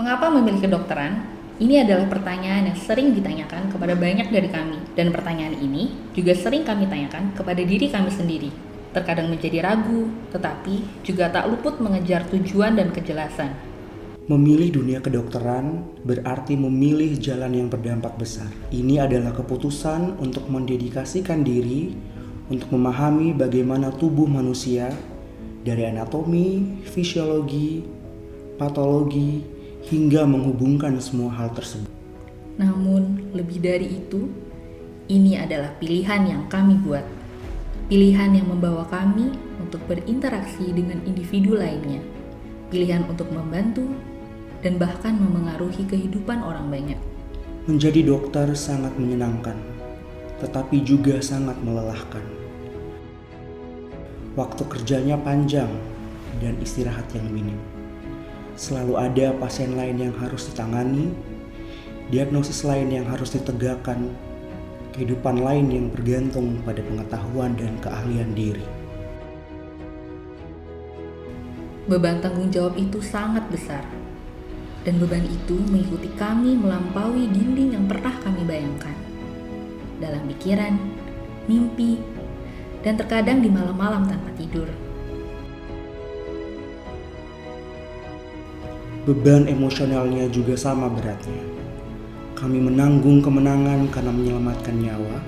Mengapa memilih kedokteran? Ini adalah pertanyaan yang sering ditanyakan kepada banyak dari kami, dan pertanyaan ini juga sering kami tanyakan kepada diri kami sendiri. Terkadang menjadi ragu, tetapi juga tak luput mengejar tujuan dan kejelasan. Memilih dunia kedokteran berarti memilih jalan yang berdampak besar. Ini adalah keputusan untuk mendedikasikan diri untuk memahami bagaimana tubuh manusia dari anatomi, fisiologi, patologi, hingga menghubungkan semua hal tersebut. Namun, lebih dari itu, ini adalah pilihan yang kami buat. Pilihan yang membawa kami untuk berinteraksi dengan individu lainnya. Pilihan untuk membantu dan bahkan memengaruhi kehidupan orang banyak. Menjadi dokter sangat menyenangkan, tetapi juga sangat melelahkan. Waktu kerjanya panjang dan istirahat yang minim. Selalu ada pasien lain yang harus ditangani, diagnosis lain yang harus ditegakkan, kehidupan lain yang bergantung pada pengetahuan dan keahlian diri. Beban tanggung jawab itu sangat besar, dan beban itu mengikuti kami melampaui dinding yang pernah kami bayangkan. Dalam pikiran, mimpi, dan terkadang di malam-malam tanpa tidur. Beban emosionalnya juga sama beratnya. Kami menanggung kemenangan karena menyelamatkan nyawa,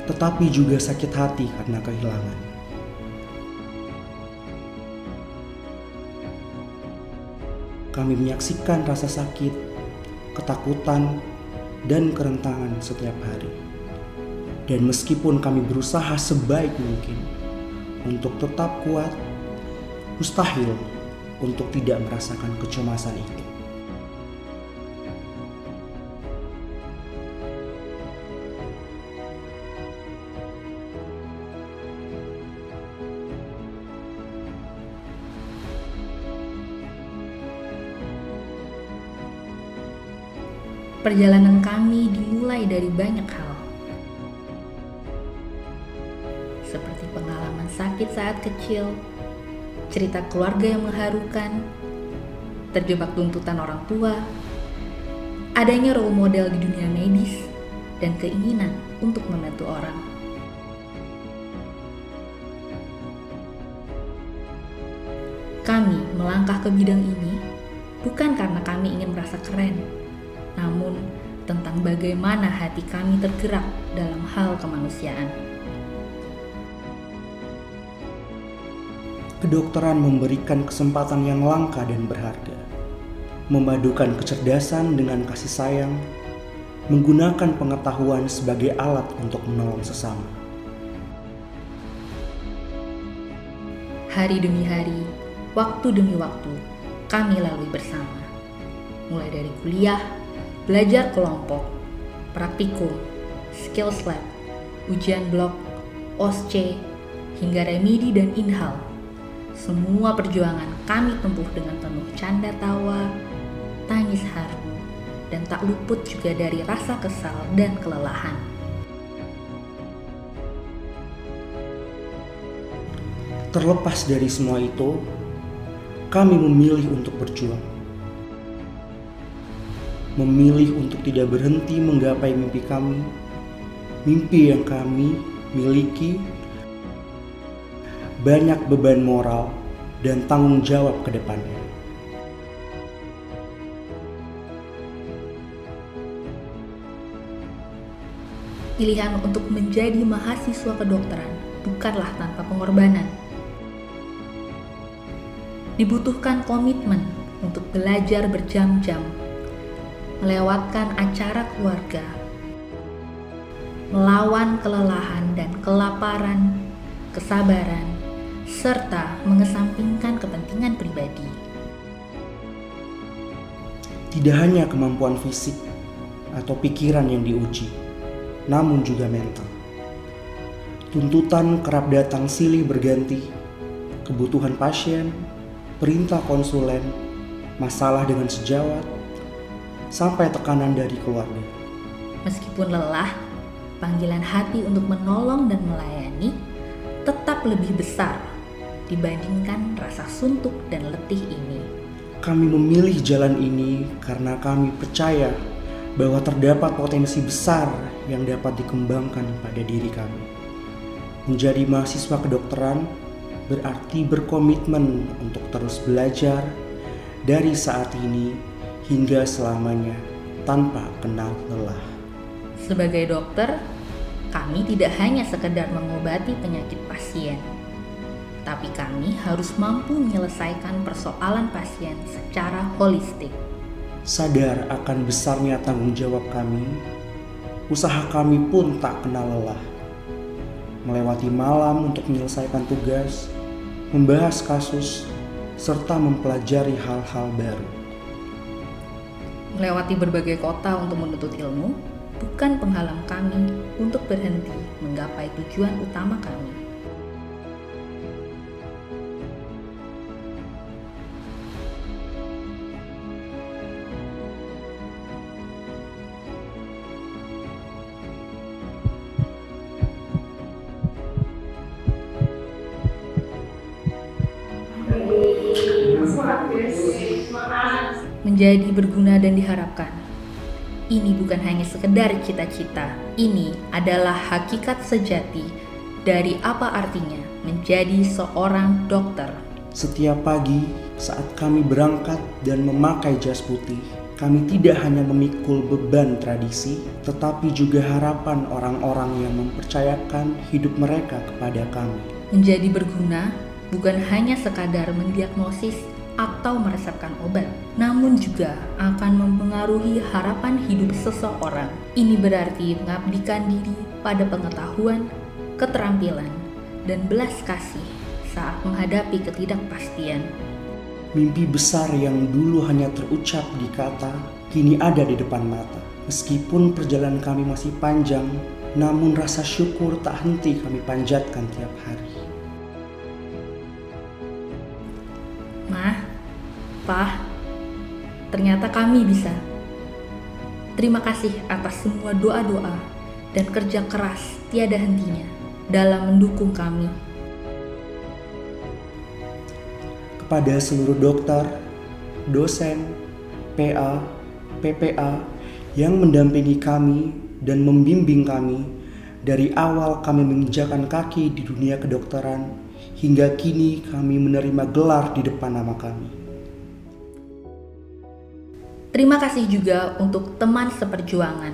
tetapi juga sakit hati karena kehilangan. Kami menyaksikan rasa sakit, ketakutan, dan kerentanan setiap hari. Dan meskipun kami berusaha sebaik mungkin untuk tetap kuat, mustahil untuk tidak merasakan kecemasan itu. Perjalanan kami dimulai dari banyak hal. Seperti pengalaman sakit saat kecil, cerita keluarga yang mengharukan, terjebak tuntutan orang tua, adanya role model di dunia medis, dan keinginan untuk membantu orang. Kami melangkah ke bidang ini bukan karena kami ingin merasa keren, namun tentang bagaimana hati kami tergerak dalam hal kemanusiaan. Kedokteran memberikan kesempatan yang langka dan berharga, memadukan kecerdasan dengan kasih sayang, menggunakan pengetahuan sebagai alat untuk menolong sesama. Hari demi hari, waktu demi waktu, kami lalui bersama. Mulai dari kuliah, belajar kelompok, praktikum, skills lab, ujian blok, OSCE, hingga remedi dan inhal. Semua perjuangan kami tempuh dengan penuh canda tawa, tangis haru, dan tak luput juga dari rasa kesal dan kelelahan. Terlepas dari semua itu, kami memilih untuk berjuang. Memilih untuk tidak berhenti menggapai mimpi kami, mimpi yang kami miliki. Banyak beban moral dan tanggung jawab ke depannya. Pilihan untuk menjadi mahasiswa kedokteran bukanlah tanpa pengorbanan. Dibutuhkan komitmen untuk belajar berjam-jam, melewatkan acara keluarga, melawan kelelahan dan kelaparan, kesabaran, serta mengesampingkan kepentingan pribadi. Tidak hanya kemampuan fisik atau pikiran yang diuji, namun juga mental. Tuntutan kerap datang silih berganti, kebutuhan pasien, perintah konsulen, masalah dengan sejawat, sampai tekanan dari keluarga. Meskipun lelah, panggilan hati untuk menolong dan melayani tetap lebih besar dibandingkan rasa suntuk dan letih ini. Kami memilih jalan ini karena kami percaya bahwa terdapat potensi besar yang dapat dikembangkan pada diri kami. Menjadi mahasiswa kedokteran berarti berkomitmen untuk terus belajar dari saat ini hingga selamanya tanpa kenal lelah. Sebagai dokter, kami tidak hanya sekedar mengobati penyakit pasien, tapi kami harus mampu menyelesaikan persoalan pasien secara holistik. Sadar akan besarnya tanggung jawab kami, usaha kami pun tak kenal lelah. Melewati malam untuk menyelesaikan tugas, membahas kasus, serta mempelajari hal-hal baru. Melewati berbagai kota untuk menuntut ilmu bukan penghalang kami untuk berhenti menggapai tujuan utama kami. Menjadi berguna dan diharapkan. Ini bukan hanya sekedar cita-cita, ini adalah hakikat sejati dari apa artinya menjadi seorang dokter. Setiap pagi saat kami berangkat dan memakai jas putih, kami tidak hanya memikul beban tradisi, tetapi juga harapan orang-orang yang mempercayakan hidup mereka kepada kami. Menjadi berguna bukan hanya sekadar mendiagnosis atau meresepkan obat, namun juga akan mempengaruhi harapan hidup seseorang. Ini berarti mengabdikan diri pada pengetahuan, keterampilan, dan belas kasih saat menghadapi ketidakpastian. Mimpi besar yang dulu hanya terucap di kata, kini ada di depan mata. Meskipun perjalanan kami masih panjang, namun rasa syukur tak henti kami panjatkan tiap hari. Mah, Pah, ternyata kami bisa. Terima kasih atas semua doa-doa dan kerja keras tiada hentinya dalam mendukung kami. Kepada seluruh dokter, dosen, PA, PPA yang mendampingi kami dan membimbing kami dari awal kami menginjakan kaki di dunia kedokteran hingga kini kami menerima gelar di depan nama kami. Terima kasih juga untuk teman seperjuangan.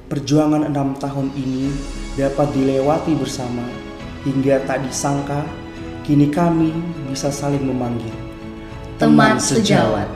Perjuangan 6 tahun ini dapat dilewati bersama hingga tak disangka kini kami bisa saling memanggil Teman sejawat.